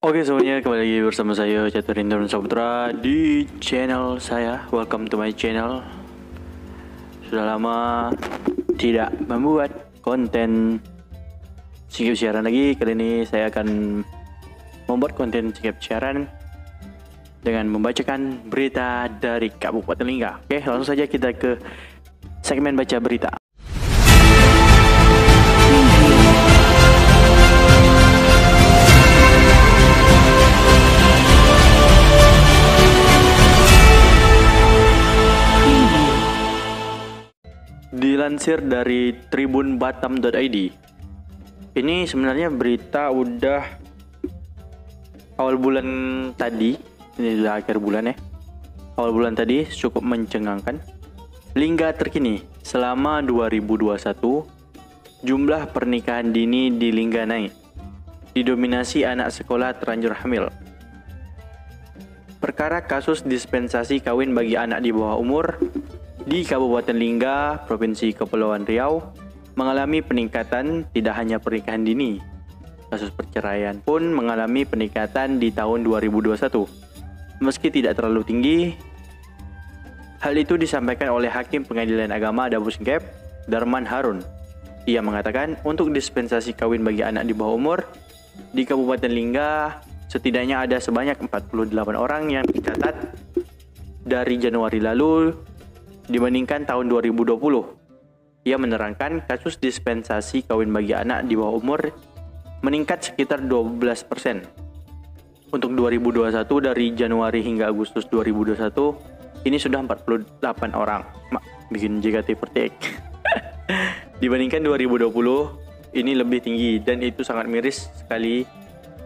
Oke semuanya, kembali lagi bersama saya Catur Indra Saputra di channel saya. Welcome to my channel. Sudah lama tidak membuat konten singkip siaran lagi. Kali ini saya akan membuat konten singkip siaran dengan membacakan berita dari Kabupaten Lingga. Oke, langsung saja kita ke segmen baca berita. Dilansir dari tribunbatam.id, ini sebenarnya berita udah awal bulan tadi, ini udah akhir bulan ya. Awal bulan tadi cukup mencengangkan. Lingga terkini, selama 2021, jumlah pernikahan dini di Lingga naik, didominasi anak sekolah terlanjur hamil. Perkara kasus dispensasi kawin bagi anak di bawah umur di Kabupaten Lingga, Provinsi Kepulauan Riau, mengalami peningkatan. Tidak hanya pernikahan dini, kasus perceraian pun mengalami peningkatan di tahun 2021. Meski tidak terlalu tinggi, hal itu disampaikan oleh Hakim Pengadilan Agama Dabusingkep, Darman Harun. Ia mengatakan untuk dispensasi kawin bagi anak di bawah umur di Kabupaten Lingga, setidaknya ada sebanyak 48 orang yang dicatat dari Januari lalu dibandingkan tahun 2020. Ia menerangkan kasus dispensasi kawin bagi anak di bawah umur meningkat sekitar 12%. Untuk 2021 dari Januari hingga Agustus 2021 ini sudah 48 orang. Bikin JKT Pertek. Dibandingkan 2020 ini lebih tinggi dan itu sangat miris sekali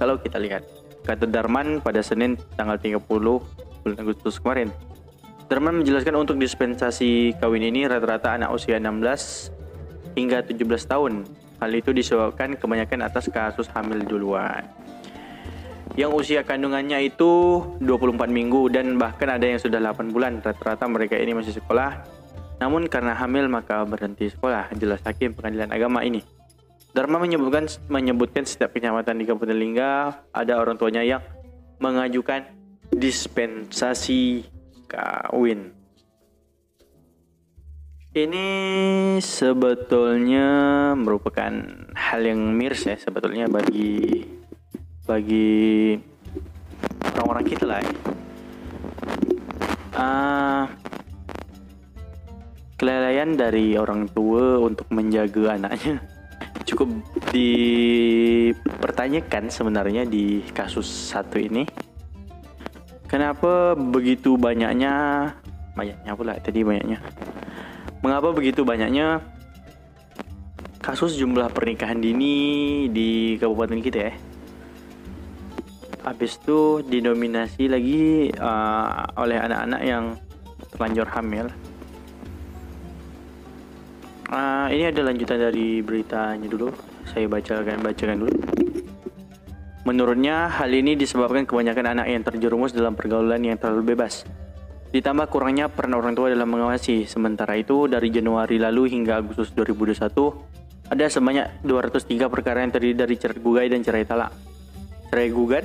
kalau kita lihat. Kata Darman pada Senin tanggal 30 bulan Agustus kemarin. Darman menjelaskan untuk dispensasi kawin ini rata-rata anak usia 16 hingga 17 tahun. Hal itu disebabkan kebanyakan atas kasus hamil duluan, yang usia kandungannya itu 24 minggu dan bahkan ada yang sudah 8 bulan. Rata-rata mereka ini masih sekolah, namun karena hamil maka berhenti sekolah, jelas Hakim Pengadilan Agama ini. Darman menyebutkan setiap kecamatan di Kabupaten Lingga ada orang tuanya yang mengajukan dispensasi kawin. Ini sebetulnya merupakan hal yang miris ya sebetulnya bagi orang-orang kita lah ya. Kelalaian dari orang tua untuk menjaga anaknya cukup dipertanyakan sebenarnya di kasus satu ini. Kenapa begitu banyaknya mengapa begitu banyaknya kasus jumlah pernikahan dini di kabupaten kita ya? Habis itu didominasi lagi oleh anak-anak yang terlanjur hamil. Ini ada lanjutan dari beritanya dulu. Saya bacakan dulu. Menurutnya, hal ini disebabkan kebanyakan anak yang terjerumus dalam pergaulan yang terlalu bebas, ditambah kurangnya peran orang tua dalam mengawasi. Sementara itu, dari Januari lalu hingga Agustus 2021, ada sebanyak 203 perkara yang terdiri dari cerai gugat dan cerai talak. Cerai gugat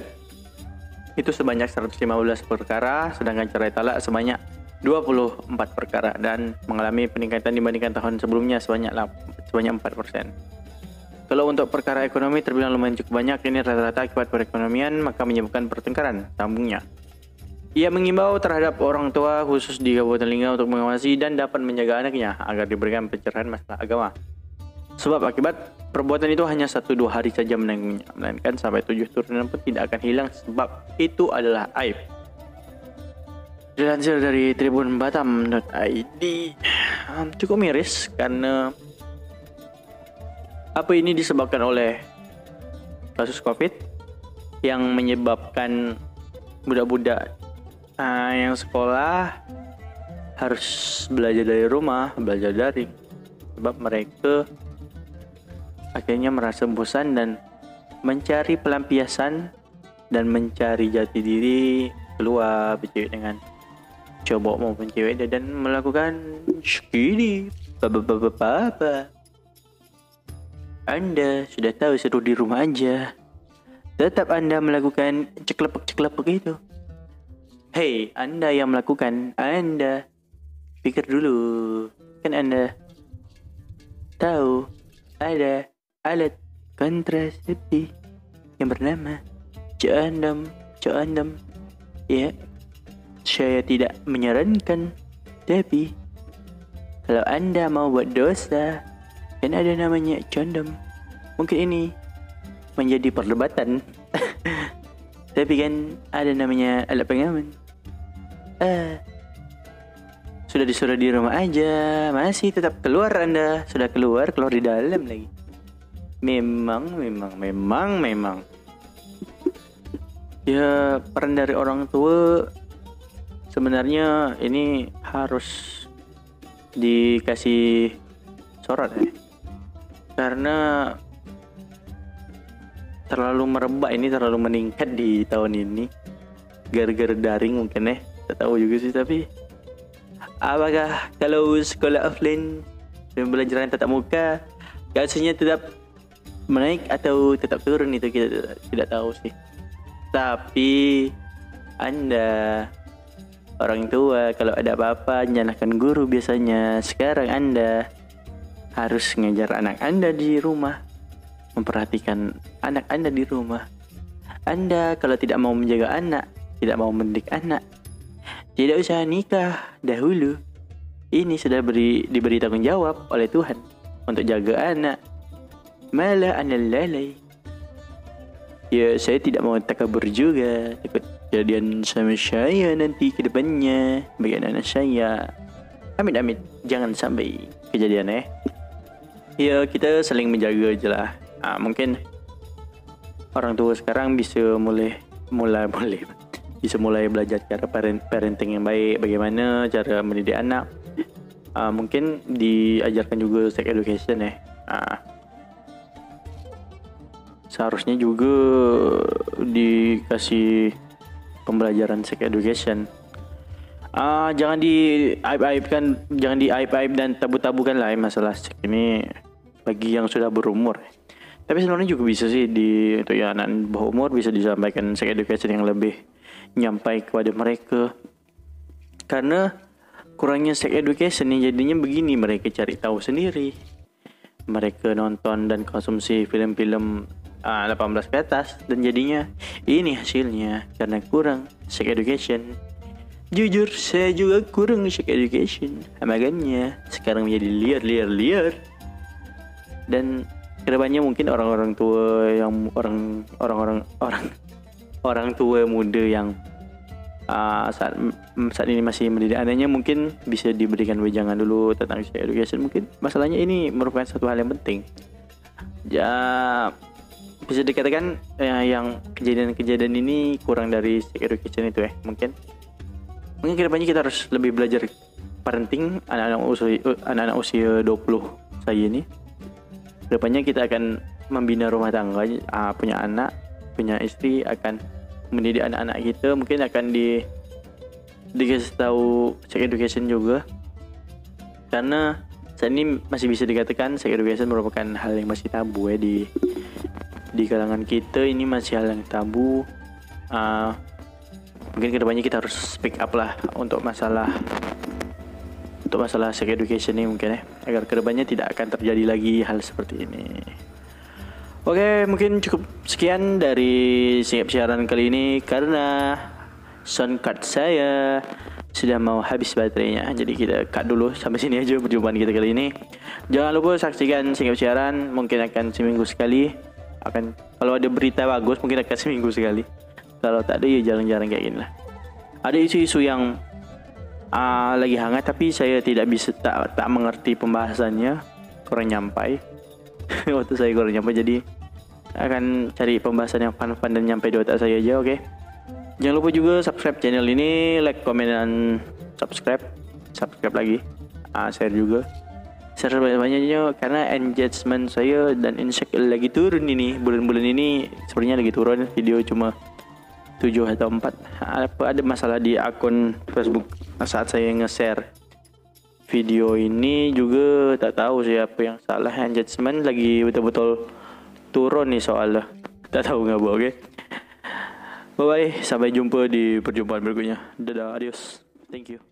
itu sebanyak 115 perkara, sedangkan cerai talak sebanyak 24 perkara dan mengalami peningkatan dibandingkan tahun sebelumnya sebanyak 4%. Kalau untuk perkara ekonomi terbilang lumayan cukup banyak, ini rata-rata akibat perekonomian maka menyebabkan pertengkaran, sambungnya. Ia mengimbau terhadap orang tua khusus di Kabupaten Lingga untuk mengawasi dan dapat menjaga anaknya agar diberikan pencerahan masalah agama. Sebab akibat perbuatan itu hanya 1-2 hari saja menanggungnya, melainkan sampai 7 turunan pun tidak akan hilang sebab itu adalah aib. Dilansir dari tribunbatam.id, cukup miris karena apa ini disebabkan oleh kasus COVID yang menyebabkan budak-budak yang sekolah harus belajar dari rumah, belajar daring, sebab mereka akhirnya merasa bosan dan mencari pelampiasan dan mencari jati diri keluar bercewek dengan cowok maupun cewek dan melakukan skidi. Anda sudah tahu, seru di rumah aja. tetap Anda melakukan ceklepek-ceklepek itu. Hei, Anda yang melakukan, Anda pikir dulu. Kan Anda tahu ada alat kontrasepsi yang bernama condom. Ya, saya tidak menyarankan, tapi kalau Anda mau buat dosa, kan ada namanya condom. Mungkin ini menjadi perdebatan. Tapi kan ada namanya alat pengaman. Sudah disuruh di rumah aja, masih tetap keluar Anda. Sudah keluar di dalam lagi. Memang. Ya, peran dari orang tua sebenarnya ini harus dikasih sorot ya. Karena terlalu merebak ini, terlalu meningkat di tahun ini gara-gara daring mungkin ya. Tak tahu juga sih, tapi apakah kalau sekolah offline dan pembelajaran tatap muka kasusnya tetap menaik atau tetap turun, itu kita tidak tahu sih. Tapi Anda orang tua kalau ada apa-apa nyalahkan guru biasanya. Sekarang Anda harus ngajar anak Anda di rumah, memperhatikan anak Anda di rumah. Anda kalau tidak mau menjaga anak, tidak mau mendidik anak, tidak usah nikah dahulu. Ini sudah diberi tanggung jawab oleh Tuhan untuk jaga anak. Malah Anda lalai. Ya, saya tidak mau takabur juga, takut kejadian sama saya nanti ke depannya bagi anak saya. Amit, jangan sampai kejadian ya. Ya, kita saling menjaga aja lah. Mungkin orang tua sekarang bisa mulai belajar cara parenting yang baik, bagaimana cara mendidik anak. Mungkin diajarkan juga sex education ya. Seharusnya juga dikasih pembelajaran sex education. Jangan diaib-aib dan tabu-tabukan lah masalah seks ini bagi yang sudah berumur. Tapi sebenarnya juga bisa sih untuk ya anak bawah umur bisa disampaikan sex education yang lebih nyampai kepada mereka. Karena kurangnya sex education nih jadinya begini, mereka cari tahu sendiri. Mereka nonton dan konsumsi film-film 18 ke atas, dan jadinya ini hasilnya karena kurang sex education. Jujur saya juga kurang sex education, makanya sekarang menjadi liar. Dan kedepannya mungkin orang tua muda yang saat ini masih mendidik anaknya mungkin bisa diberikan wejangan dulu tentang sex education. Mungkin masalahnya ini merupakan satu hal yang penting. Ya, bisa dikatakan yang kejadian ini kurang dari sex education itu ya. Mungkin kedepannya kita harus lebih belajar parenting anak-anak usia 20 saya ini. Kedepannya kita akan membina rumah tangga, punya anak, punya istri, akan mendidik anak-anak kita. Mungkin akan dikasih tahu sex education juga, karena saat ini masih bisa dikatakan sex education merupakan hal yang masih tabu ya di kalangan kita. Ini masih hal yang tabu. Mungkin kedepannya kita harus speak up lah untuk masalah sex education ini mungkin ya, agar kedepannya tidak akan terjadi lagi hal seperti ini. Oke, mungkin cukup sekian dari singkat siaran kali ini karena soundcard saya sudah mau habis baterainya. Jadi kita cut dulu sampai sini aja perjumpaan kita kali ini. Jangan lupa saksikan singkat siaran, mungkin akan seminggu sekali. Kalau ada berita bagus mungkin akan seminggu sekali. Kalau tak ada ya jarang-jarang kayak gini lah. Ada isu-isu yang lagi hangat tapi saya tidak bisa tak mengerti pembahasannya, kurang nyampai. Waktu saya kurang nyampai, jadi akan cari pembahasan yang fun-fun dan nyampe di otak saya aja, oke? Jangan lupa juga subscribe channel ini, like, komen, dan subscribe lagi, share juga. Share banyak-banyaknya karena engagement saya dan insect lagi turun ini. Bulan-bulan ini sebenarnya lagi turun, video cuma 7 atau 4. Ada masalah di akun Facebook saat saya nge-share video ini juga, tak tahu siapa yang salah. Engagement lagi betul-betul turun nih soalnya, tak tahu nggak, oke? Bye bye, sampai jumpa di perjumpaan berikutnya. Dadah, adios. Thank you.